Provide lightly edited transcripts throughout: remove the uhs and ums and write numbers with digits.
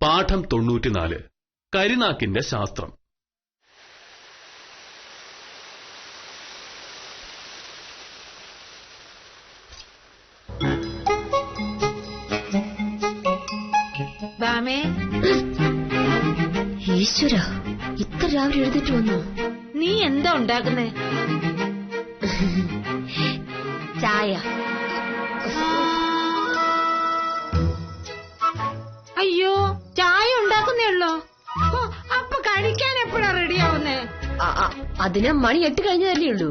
പാഠം 94 കരിനാക്കിന്റെ ശാസ്ത്രം. ഈശ്വര, ഇത്ര രാവിലെ എഴുതിട്ട് വന്നു. നീ എന്താ ഉണ്ടാക്കുന്നേ? ചായ. അയ്യോ, ചായ ഉണ്ടാക്കുന്നേ ഉള്ളോ? അപ്പൊ കഴിക്കാൻ എപ്പോഴാ റെഡിയാവുന്നേ? അതിന് മണി 8 കഴിഞ്ഞതല്ലേ ഉള്ളൂ.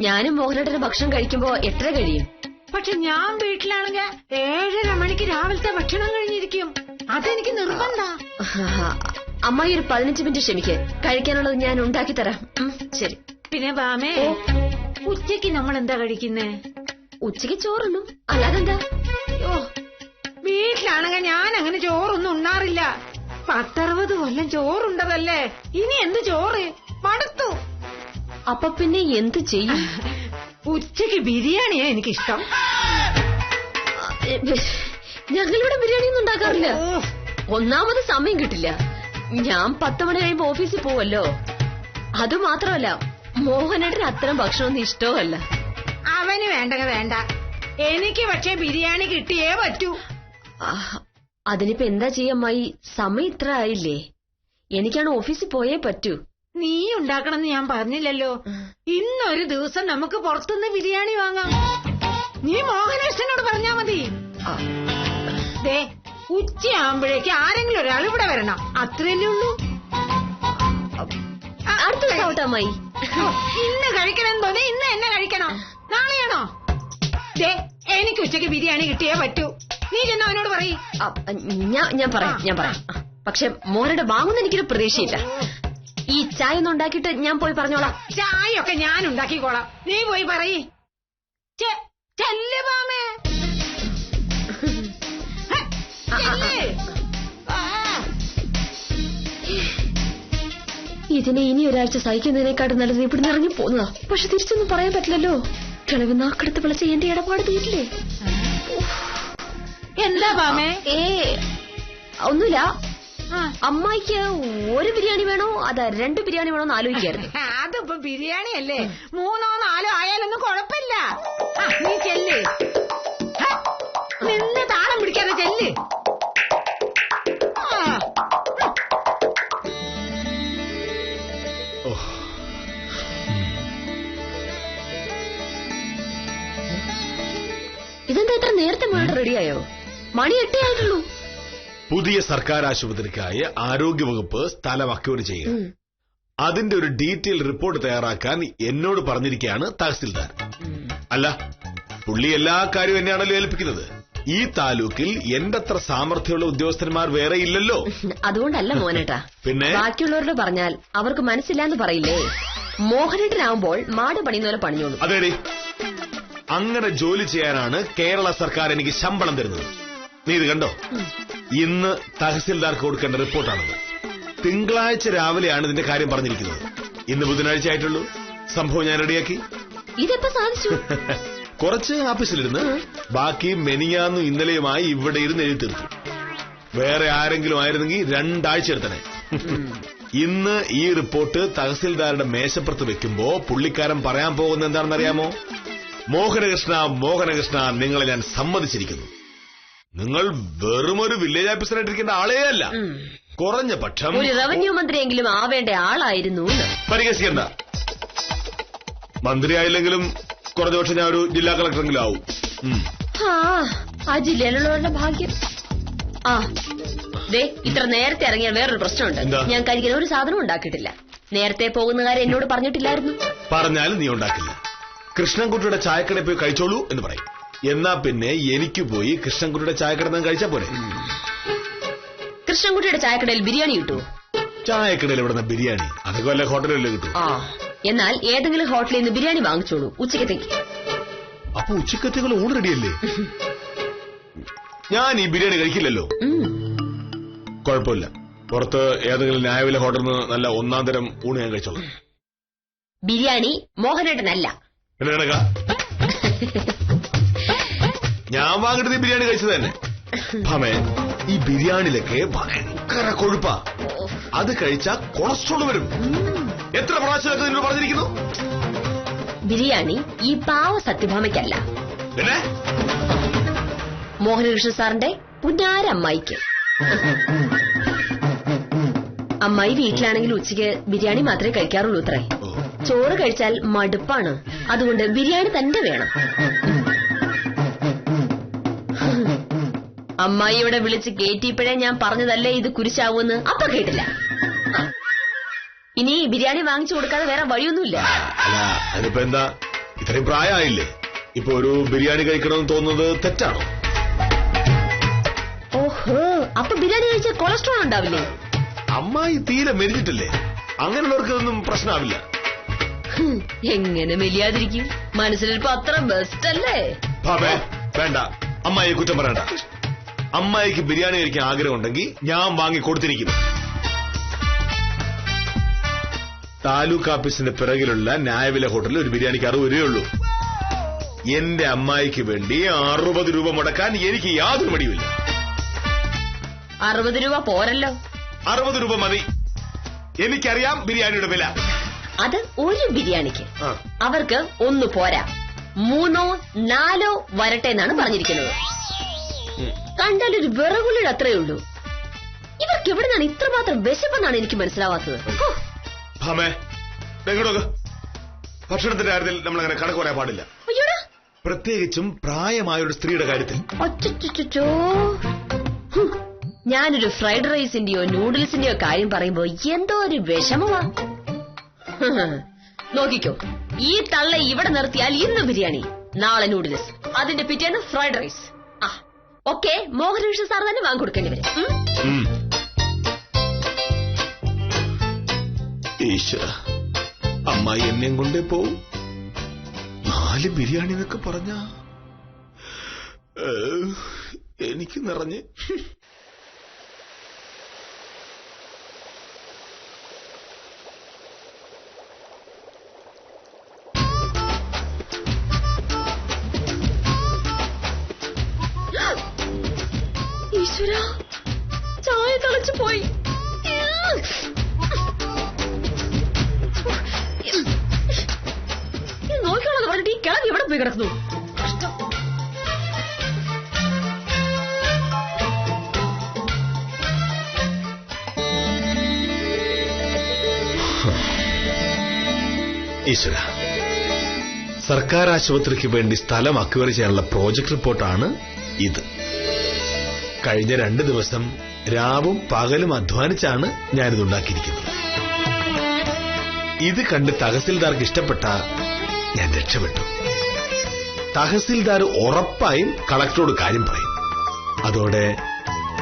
ഞാനും മോഹനേട്ടന്റെ ഭക്ഷണം കഴിക്കുമ്പോ 8:30 കഴിയും. പക്ഷെ ഞാൻ വീട്ടിലാണെങ്കിൽ 7:30 മണിക്ക് രാവിലത്തെ ഭക്ഷണം കഴിഞ്ഞിരിക്കും. അതെനിക്ക് നിർബന്ധ. അമ്മായി ഒരു 15 മിനിറ്റ് ക്ഷമിക്ക്, കഴിക്കാനുള്ളത് ഞാൻ ഉണ്ടാക്കി തരാം. ശരി. പിന്നെ ബാമേ, ഉച്ചക്ക് നമ്മൾ എന്താ കഴിക്കുന്നേ? ഉച്ചക്ക് ചോറുണ്ണും, അല്ലാതെന്താ? ഓ, വീട്ടിലാണെങ്കിൽ ഞാൻ അങ്ങനെ ചോറൊന്നും ഉണ്ണാറില്ല. 10-60 കൊല്ലം ചോറുണ്ടതല്ലേ, ഇനി എന്ത് ചോറ്? മടുത്തു. അപ്പൊ പിന്നെ എന്ത് ചെയ്യും? ഉച്ചക്ക് ബിരിയാണിയാ എനിക്കിഷ്ടം. ഞങ്ങളിവിടെ ബിരിയാണി ഒന്നും ഉണ്ടാക്കാറില്ല. ഒന്നാമത് സമയം കിട്ടില്ല. ഞാൻ 10 മണി കഴിയുമ്പോ ഓഫീസിൽ പോവല്ലോ. അതുമാത്രമല്ല, മോഹനേട്ടന് അത്തരം ഭക്ഷണമൊന്നും ഇഷ്ടവുമല്ല. അവന് വേണ്ടെങ്കിൽ വേണ്ട, എനിക്ക് പക്ഷേ ബിരിയാണി കിട്ടിയേ പറ്റൂ. അതിനിപ്പോ എന്താ ചെയ്യമ്മായി? സമയം ഇത്ര ആയില്ലേ. എനിക്കാണ് ഓഫീസിൽ പോയേ പറ്റൂ. നീ ഉണ്ടാക്കണമെന്ന് ഞാൻ പറഞ്ഞില്ലല്ലോ. ഇന്നൊരു ദിവസം നമുക്ക് പുറത്തുനിന്ന് ബിരിയാണി വാങ്ങാം. നീ മോഹനേഷ്ടനോട് പറഞ്ഞാ മതി. ദേ, ഉച്ചയാകുമ്പോഴേക്ക് ആരെങ്കിലും ഒരാൾ ഇവിടെ വരണം, അത്രയല്ലേ ഉള്ളൂ. അടുത്ത ദിവസം അമ്മായി. ഇന്ന് കഴിക്കണം തോന്നി ഇന്ന് എന്നെ കഴിക്കണം. നാളെയാണോ? ദേ, എനിക്ക് ഉച്ചക്ക് ബിരിയാണി കിട്ടിയേ പറ്റൂ. നീ ചെന്ന് അവനോട് പറയ്. ഞാൻ പറയാം. പക്ഷെ മോനോട് വാങ്ങുന്ന എനിക്കൊരു പ്രതീക്ഷയില്ല. ഈ ചായ ഒന്നും ഉണ്ടാക്കിയിട്ട് ഞാൻ പോയി പറഞ്ഞോളാം. ചായയൊക്കെ ഞാൻ ഉണ്ടാക്കിക്കോളാം, നീ പോയി പറയ്. ചെല്ലുവാമേ. ഇതിനെ ഇനി ഒരാഴ്ച സഹിക്കുന്നതിനെക്കാട്ടും നല്ലത് ഇവിടുന്ന് ഇറങ്ങി പോകുന്നതാ. പക്ഷെ തിരിച്ചൊന്നും പറയാൻ പറ്റില്ലല്ലോ. കിളവ് നാക്കെടുത്ത് വിളിച്ച എന്റെ ഇടപാട് തീരില്ലേ? എന്താ ബാമേ? ഒന്നുമില്ല. അമ്മായിക്ക് ഒരു ബിരിയാണി വേണോ അതാ 2 ബിരിയാണി വേണോന്ന് ആലോചിക്കായിരുന്നു. അതിപ്പോ ബിരിയാണി അല്ലേ, 3 or 4 ആയാലൊന്നും കുഴപ്പമില്ല. നീ ചെല്ല്, നിന്ന് താളം പിടിക്കാതെ ചെല്ല്. ഇതെന്താ ഇത്ര നേരത്തെ മോനോട് റെഡിയായോ? മണി 8 ആയിട്ടുള്ളൂ. പുതിയ സർക്കാർ ആശുപത്രിക്കായി ആരോഗ്യവകുപ്പ് സ്ഥലം അക്വയർ ചെയ്യുക. അതിന്റെ ഒരു ഡീറ്റെയിൽ റിപ്പോർട്ട് തയ്യാറാക്കാൻ എന്നോട് പറഞ്ഞിരിക്കുകയാണ് തഹസിൽദാർ. അല്ല, പുള്ളി എല്ലാ കാര്യവും എന്നെയാണല്ലോ ഏൽപ്പിക്കുന്നത്. ഈ താലൂക്കിൽ എന്റെ അത്ര സാമർഥ്യമുള്ള ഉദ്യോഗസ്ഥന്മാർ വേറെ ഇല്ലല്ലോ. അതുകൊണ്ടല്ല മോനേട്ടാ. പിന്നെ ബാക്കിയുള്ളവരോട് പറഞ്ഞാൽ അവർക്ക് മനസ്സില്ലാന്ന് പറയില്ലേ? മോഹനേട്ടനാവുമ്പോൾ മാട് പണിയുന്ന പോലെ പണിഞ്ഞോളൂ. അതേടി, അങ്ങനെ ജോലി ചെയ്യാനാണ് കേരള സർക്കാർ എനിക്ക് ശമ്പളം തരുന്നത്. നീ ഇത് കണ്ടോ? ഇന്ന് തഹസിൽദാർക്ക് കൊടുക്കേണ്ട റിപ്പോർട്ടാണത്. തിങ്കളാഴ്ച രാവിലെയാണ് ഇതിന്റെ കാര്യം പറഞ്ഞിരിക്കുന്നത്. ഇന്ന് ബുധനാഴ്ച ആയിട്ടുള്ളൂ. സംഭവം ഞാൻ റെഡിയാക്കി. ഇതെപ്പോ സാധിച്ചു? കുറച്ച് ആഫീസിലിരുന്ന്, ബാക്കി മെനിയാന്നും ഇന്നലെയുമായി ഇവിടെ ഇരുന്ന് എഴുതി തീർത്തു. വേറെ ആരെങ്കിലും ആയിരുന്നെങ്കിൽ 2 ആഴ്ച എടുത്തനെ. ഇന്ന് ഈ റിപ്പോർട്ട് തഹസിൽദാരുടെ മേശപ്പുറത്ത് വെക്കുമ്പോ പുള്ളിക്കാരൻ പറയാൻ പോകുന്നത് എന്താണെന്നറിയാമോ? മോഹനകൃഷ്ണ, നിങ്ങളെ ഞാൻ സമ്മതിച്ചിരിക്കുന്നു. നിങ്ങൾ വെറുമൊരു വില്ലേജ് ഓഫീസറായിട്ടിരിക്കേണ്ട ആളേ അല്ല. കുറഞ്ഞ പക്ഷം ഒരു റവന്യൂ മന്ത്രിയെങ്കിലും ആവേണ്ട ആളായിരുന്നു. പരിഹസിക്കണ്ട. മന്ത്രിയായില്ലെങ്കിലും കുറഞ്ഞ പക്ഷം ഞാൻ ഒരു ജില്ലാ കളക്ടറെങ്കിലും ആവും. ആ ജില്ലയിലുള്ളവരുടെ ഭാഗ്യം. ഇത്ര നേരത്തെ ഇറങ്ങിയാൽ വേറൊരു പ്രശ്നമുണ്ട്. ഞാൻ കഴിക്കുന്ന ഒരു സാധനം ഉണ്ടാക്കിയിട്ടില്ല. നേരത്തെ പോകുന്ന കാര്യം എന്നോട് പറഞ്ഞിട്ടില്ലായിരുന്നു. പറഞ്ഞാലും നീ ഉണ്ടാക്കില്ല. കൃഷ്ണൻകുട്ടിയുടെ ചായക്കടയിൽ പോയി കഴിച്ചോളൂ എന്ന് പറയും. എന്നാ പിന്നെ എനിക്ക് പോയി കൃഷ്ണൻകുട്ടിയുടെ ചായക്കട കഴിച്ചാ പോരെ? കൃഷ്ണൻകുട്ടിയുടെ ചായക്കടയിൽ ബിരിയാണി കിട്ടുമോ? ചായക്കടയിൽ ഇവിടെ ബിരിയാണി അതൊക്കെ വല്ല ഹോട്ടലിലല്ലേ കിട്ടും. എന്നാൽ ഏതെങ്കിലും ഹോട്ടലിൽ നിന്ന് ബിരിയാണി വാങ്ങിച്ചോളൂ ഉച്ചക്കത്തേക്ക്. അപ്പൊ ഉച്ചക്കത്തേക്കുള്ള ഊണ് റെഡിയല്ലേ? ഞാൻ ഈ ബിരിയാണി കഴിക്കില്ലല്ലോ. കുഴപ്പമില്ല, പുറത്ത് ഏതെങ്കിലും ന്യായവില ഹോട്ടലിൽ നിന്ന് നല്ല 1-ാം തരം ഊണ് ഞാൻ കഴിച്ചോളാം. ബിരിയാണി മോഹനേട്ടനല്ല. ഞാൻ വാങ്ങിട്ട് ബിരിയാണി കഴിച്ചത് തന്നെ. ഭാമേ, ഈ ബിരിയാണിയിലൊക്കെ ഭയങ്കര കൊഴുപ്പാ. അത് കഴിച്ചാൽ കൊളസ്ട്രോൾ വരും. എത്ര പ്രാവശ്യമൊക്കെ നിങ്ങൾ പറഞ്ഞിരിക്കുന്നു? ബിരിയാണി ഈ പാവ സത്യഭാമയ്ക്കല്ല, പിന്നെ മോഹനകൃഷ്ണൻ സാറിന്റെ പുന്നാരമ്മായിക്ക്. അമ്മായി വീട്ടിലാണെങ്കിൽ ഉച്ചയ്ക്ക് ബിരിയാണി മാത്രമേ കഴിക്കാറുള്ളൂ അത്രേ. ചോറ് കഴിച്ചാൽ മടുപ്പാണ്, അതുകൊണ്ട് ബിരിയാണി തന്നെ വേണം. അമ്മായി ഇവിടെ വിളിച്ച് കേറ്റിയപ്പോഴേ ഞാൻ പറഞ്ഞതല്ലേ ഇത് കുരിശാവൂന്ന്. അപ്പൊ കേട്ടില്ല. ഇനി ബിരിയാണി വാങ്ങിച്ചു കൊടുക്കാതെ വേറെ വഴിയൊന്നുമില്ല. അല്ല, അതിനിപ്പോ എന്താ, ഇത്രയും പ്രായമായില്ലേ, ഇപ്പൊ ഒരു ബിരിയാണി കഴിക്കണമെന്ന് തോന്നുന്നത് തെറ്റാണോ? ഓഹോ, അപ്പൊ ബിരിയാണി കഴിച്ചാൽ കൊളസ്ട്രോൾ ഉണ്ടാവില്ലേ? അമ്മായി തീരെ മെലിഞ്ഞിട്ടില്ലേ, അങ്ങനെയുള്ളവർക്കൊന്നും പ്രശ്നമാവില്ല. എങ്ങനെ മെലിയാതിരിക്കും? മനസ്സിലിപ്പോ അത്ര ബെസ്റ്റ് അല്ലേ? ഭാമേ, വേണ്ട, അമ്മായിയെ കുറ്റം പറയണ്ട. അമ്മായിക്ക് ബിരിയാണി കഴിക്കാൻ ആഗ്രഹം ഉണ്ടെങ്കിൽ ഞാൻ വാങ്ങി കൊടുത്തിരിക്കുന്നു. താലൂക്ക് ഓഫീസിന്റെ പിറകിലുള്ള ന്യായവില ഹോട്ടലിൽ ഒരു ബിരിയാണിക്ക് 60 രൂപയുള്ളൂ. എന്റെ അമ്മായിക്ക് വേണ്ടി 60 രൂപ മുടക്കാൻ എനിക്ക് യാതൊരു മടിയുമില്ല. 60 രൂപ പോരല്ലോ. 60 രൂപ മതി. എനിക്കറിയാം ബിരിയാണിയുടെ വില. അത് ഒരു ബിരിയാണിക്ക്. അവർക്ക് 1 പോരാ, 3 4 വരട്ടെ എന്നാണ് പറഞ്ഞിരിക്കുന്നത്. കണ്ടാൽ ഒരു വിറകുള്ളിൽ അത്രയേ ഉള്ളൂ. ഇവർക്ക് എവിടെ നിന്നാണ് ഇത്രമാത്രം വിശപ്പെന്നാണ് എനിക്ക് മനസ്സിലാവാത്തത്. ഭാമേ, ഭക്ഷണത്തിന്റെ കാര്യത്തിൽ നമ്മളങ്ങനെ കണക്ക് പറയാൻ പാടില്ല, പ്രത്യേകിച്ചും പ്രായമായ ഒരു സ്ത്രീയുടെ കാര്യത്തിൽ. ഒച്ചോ, ഞാനൊരു ഫ്രൈഡ് റൈസിന്റെയോ നൂഡിൽസിന്റെയോ കാര്യം പറയുമ്പോ എന്തോ ഒരു വിഷമമാ. നോക്കിക്കോ, ഈ തള്ള ഇവിടെ നിർത്തിയാൽ ഇന്ന് ബിരിയാണി, നാളെ നൂഡിൽസ്, അതിന്റെ പിറ്റേന്ന് fried rice. Okay, Mohanakrishnan sir തന്നെ വാങ്ങിക്കൊടുക്കേണ്ടി വരും. ഈശ്വര, അമ്മായി എന്നെയും കൊണ്ടേ പോവും. 4 ബിരിയാണി എന്നൊക്കെ പറഞ്ഞ എനിക്ക് നിറഞ്ഞ്. ഈശ്വര, ചായ തിളച്ചു പോയി. നോക്കിയോളാം പറഞ്ഞിട്ട് ഈ കിളങ്ങി ഇവിടെ പോയി കിടക്കുന്നു. ഈശ്വര, സർക്കാർ ആശുപത്രിക്ക് വേണ്ടി സ്ഥലം അക്വയർ ചെയ്യാനുള്ള പ്രോജക്ട് റിപ്പോർട്ടാണ് ഇത്. കഴിഞ്ഞ 2 ദിവസം രാവും പകലും അധ്വാനിച്ചാണ് ഞാനിത് ഉണ്ടാക്കിയിരിക്കുന്നത്. ഇത് കണ്ട് തഹസിൽദാർക്ക് ഇഷ്ടപ്പെട്ട ഞാൻ രക്ഷപ്പെട്ടു. തഹസിൽദാർ ഉറപ്പായും കളക്ടറോട് കാര്യം പറയും. അതോടെ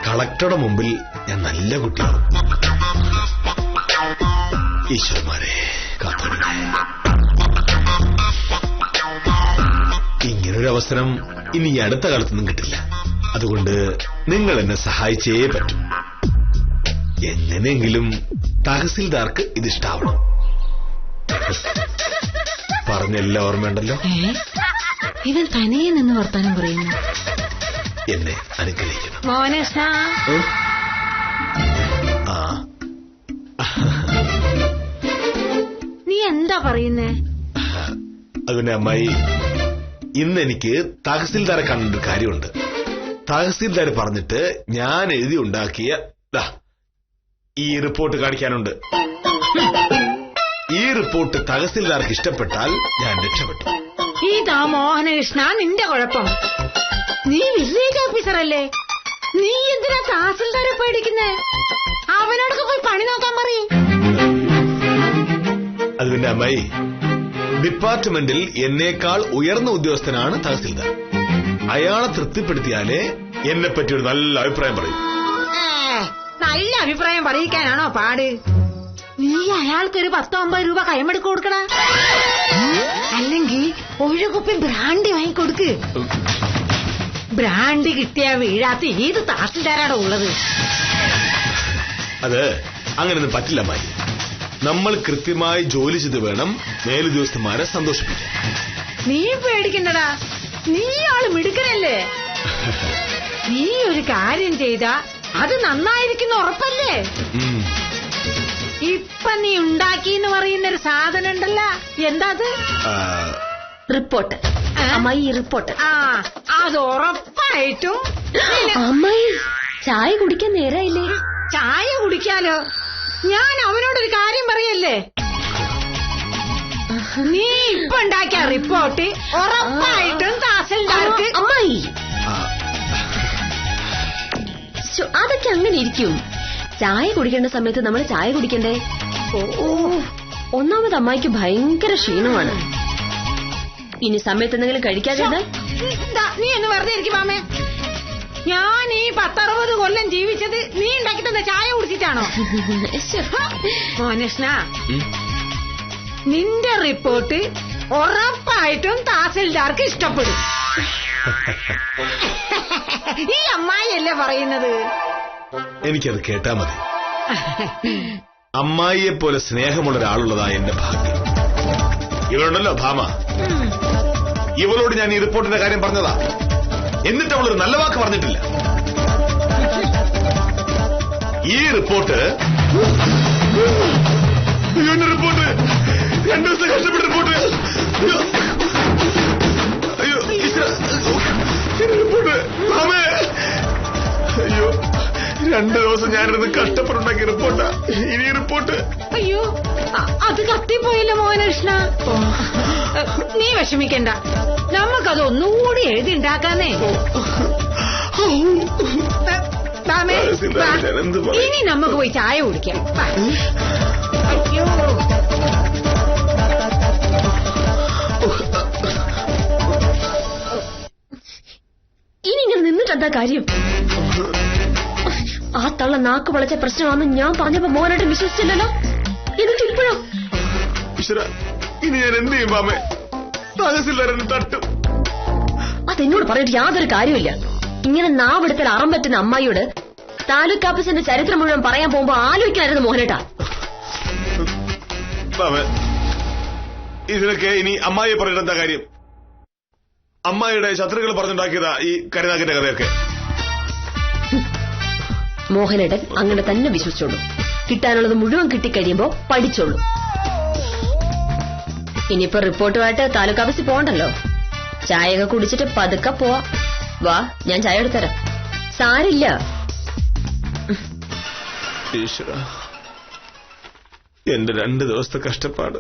കളക്ടറുടെ മുമ്പിൽ ഞാൻ നല്ല കുട്ടിയാവും. ഈശ്വരന്മാരെ കാത്തോളണേ. ഇങ്ങനൊരു അവസരം ഇനി ഈ അടുത്ത കാലത്തൊന്നും കിട്ടില്ല. അതുകൊണ്ട് നിങ്ങൾ എന്നെ സഹായിച്ചേ പറ്റൂ. എങ്ങനെയെങ്കിലും തഹസിൽദാർക്ക് ഇതിഷ്ടാവണം. പറഞ്ഞെല്ലാം ഓർമ്മയുണ്ടല്ലോ. ഇവൻ തനിയെ നിന്ന് വർത്താനം പറയുന്നു. എന്നെ അനുഗ്രഹിക്കണം. മോനേഷ്ണ, നീ എന്താ പറയുന്നേ? അതുകൊണ്ട് അമ്മായി, ഇന്ന് എനിക്ക് തഹസിൽദാരെ കാണേണ്ട ഒരു കാര്യമുണ്ട്. തഹസിൽദാർ പറഞ്ഞിട്ട് ഞാൻ എഴുതി ഉണ്ടാക്കിയ ഈ റിപ്പോർട്ട് കാണിക്കാനുണ്ട്. ഈ റിപ്പോർട്ട് തഹസിൽദാർക്ക് ഇഷ്ടപ്പെട്ടാൽ ഞാൻ രക്ഷപ്പെട്ടു. ഇതാ മോഹനകൃഷ്ണ നിന്റെ കുഴപ്പം. നീ വില്ലേജ് ഓഫീസറല്ലേ, നീ എന്തിനാ തഹസിൽദാരെ പേടിക്കുന്നേ? അവനോടൊക്കെ പോയി പണി നോക്കാൻ പറയും. അത് പിന്നെ അമ്മായി, ഡിപ്പാർട്ട്മെന്റിൽ എന്നേക്കാൾ ഉയർന്ന ഉദ്യോഗസ്ഥനാണ് തഹസിൽദാർ. അയാളെ തൃപ്തിപ്പെടുത്തിയാലേ എന്നെ പറ്റി ഒരു നല്ല അഭിപ്രായം പറയും. നല്ല അഭിപ്രായം പറയിക്കാനാണോ പാട്? നീ അയാൾക്കൊരു 10-9 രൂപ കൈമെടുക്ക് കൊടുക്കണ, അല്ലെങ്കിൽ 1 കുപ്പി ബ്രാൻഡി വാങ്ങിക്കൊടുക്ക്. ബ്രാൻഡി കിട്ടിയാ വീഴാത്ത ഏത് തഹസിൽദാരാണോ ഉള്ളത്? അത് അങ്ങനെയൊന്നും പറ്റില്ല അമ്മായി. നമ്മൾ കൃത്യമായി ജോലി ചെയ്ത് വേണം മേലുദ്യോഗസ്ഥന്മാരെ സന്തോഷിപ്പിക്കാൻ. നീ പേടിക്കണ്ടടാ, നീ ആള് മിടുക്കനല്ലേ. നീ ഒരു കാര്യം ചെയ്താ അത് നന്നായിരിക്കുന്ന ഉറപ്പല്ലേ? ഇപ്പൊ നീ ഉണ്ടാക്കിന്ന് പറയുന്നൊരു സാധനം ഉണ്ടല്ല, എന്താ അത്? റിപ്പോർട്ട്. അമ്മായി ഈ റിപ്പോർട്ട്. അത് ഉറപ്പായിട്ടും. അമ്മായി ചായ കുടിക്കാൻ നേരായില്ലേ? ചായ കുടിക്കാലോ. ഞാൻ അവനോടൊരു കാര്യം പറയല്ലേ, നീ ഇപ്പൊ ഉണ്ടാക്കിയ റിപ്പോർട്ട് ഉറപ്പായിട്ടും തഹസിൽദാർക്ക്. അമ്മായി അതൊക്കെ അങ്ങനെ ഇരിക്കും. ചായ കുടിക്കേണ്ട സമയത്ത് നമ്മൾ ചായ കുടിക്കണ്ടേ? ഒന്നാമത് അമ്മായിക്ക് ഭയങ്കര ക്ഷീണമാണ്. ഇനി സമയത്ത് എന്തെങ്കിലും കഴിക്കാതെ നീ എന്ന് വെറുതെ ഇരിക്കും മാമേ. ഞാൻ ഈ 10-60 കൊല്ലം ജീവിച്ചത് നീ ഉണ്ടാക്കി തന്നെ ചായ കുടിച്ചിട്ടാണോ? മോനഷ്ണ, നിന്റെ റിപ്പോർട്ട് ഉറപ്പായിട്ടും തഹസിൽദാർക്ക് ഇഷ്ടപ്പെടും. ഈ അമ്മായിയല്ലേ പറയുന്നത്? എനിക്കത് കേട്ടാ മതി. അമ്മായിയെ പോലെ സ്നേഹമുള്ള ഒരാളുള്ളതാ എന്റെ ഭാഗ്യം. ഇവളുണ്ടല്ലോ ഭാമ, ഇവളോട് ഞാൻ ഈ റിപ്പോർട്ടിന്റെ കാര്യം പറഞ്ഞതാ. എന്നിട്ട് അവളൊരു നല്ല വാക്ക് പറഞ്ഞിട്ടില്ല. ഈ റിപ്പോർട്ട് റിപ്പോർട്ട് 2 ദിവസം കഷ്ടപ്പെട്ട റിപ്പോർട്ട്. അയ്യോ റിപ്പോർട്ട് ഭാമേ. അയ്യോ 2 ദിവസം ഞാനിരുന്ന് കഷ്ടപ്പെട്ടുണ്ടാക്കിയ റിപ്പോർട്ടാ ഇനി റിപ്പോർട്ട്. അയ്യോ അത് കത്തിപ്പോയില്ല മോനകൃഷ്ണ. നീ വിഷമിക്കണ്ട, നമുക്കത് ഒന്നുകൂടി എഴുതി ഉണ്ടാക്കാന്നേ. ഇനി നമുക്ക് പോയി ചായ കുടിക്കാം. അയ്യോ ഇനി ഇങ്ങനെ നിന്നിട്ടെന്താ കാര്യം? ആ തള്ള നാക്ക് വളച്ച പ്രശ്നമാണെന്ന് ഞാൻ പറഞ്ഞപ്പോ മോനായിട്ട് വിശ്വസിച്ചില്ലല്ലോ. എന്നിട്ട് ഇപ്പോഴോ? ഇനി ഞാൻ എന്ത് ചെയ്യും മാമേ? തഹസിൽദാരൻ തട്ടും. അതെന്നോട് പറഞ്ഞിട്ട് യാതൊരു കാര്യമില്ല. ഇങ്ങനെ നാവെടുത്തൽ അറം പറ്റുന്ന അമ്മായിയോട് താലൂക്ക് ഓഫീസിന്റെ ചരിത്രം മുഴുവൻ പറയാൻ പോകുമ്പോ ആലോചിക്കാനായിരുന്നു മോഹനേട്ടാ. ഇതിനൊക്കെ ഇനി അമ്മായിയെ പറഞ്ഞിട്ട് എന്താ കാര്യം? അമ്മായിയുടെ ശത്രുക്കൾ പറഞ്ഞുണ്ടാക്കിയതാ ഈ കരുനാക്കിന്റെ കഥയൊക്കെ. മോഹനേട്ടൻ അങ്ങനെ തന്നെ വിശ്വസിച്ചോളൂ. കിട്ടാനുള്ളത് മുഴുവൻ കിട്ടിക്കഴിയുമ്പോ പഠിച്ചോളൂ. ഇനിയിപ്പോ റിപ്പോർട്ടുമായിട്ട് താലൂക്ക് ഓഫീസിൽ പോകണ്ടല്ലോ. ചായയൊക്കെ കുടിച്ചിട്ട് പതുക്കെ പോവാ. വാ, ഞാൻ ചായ എടുത്തരാം. സാരില്ല. എന്റെ 2 ദിവസത്തെ കഷ്ടപ്പാട്.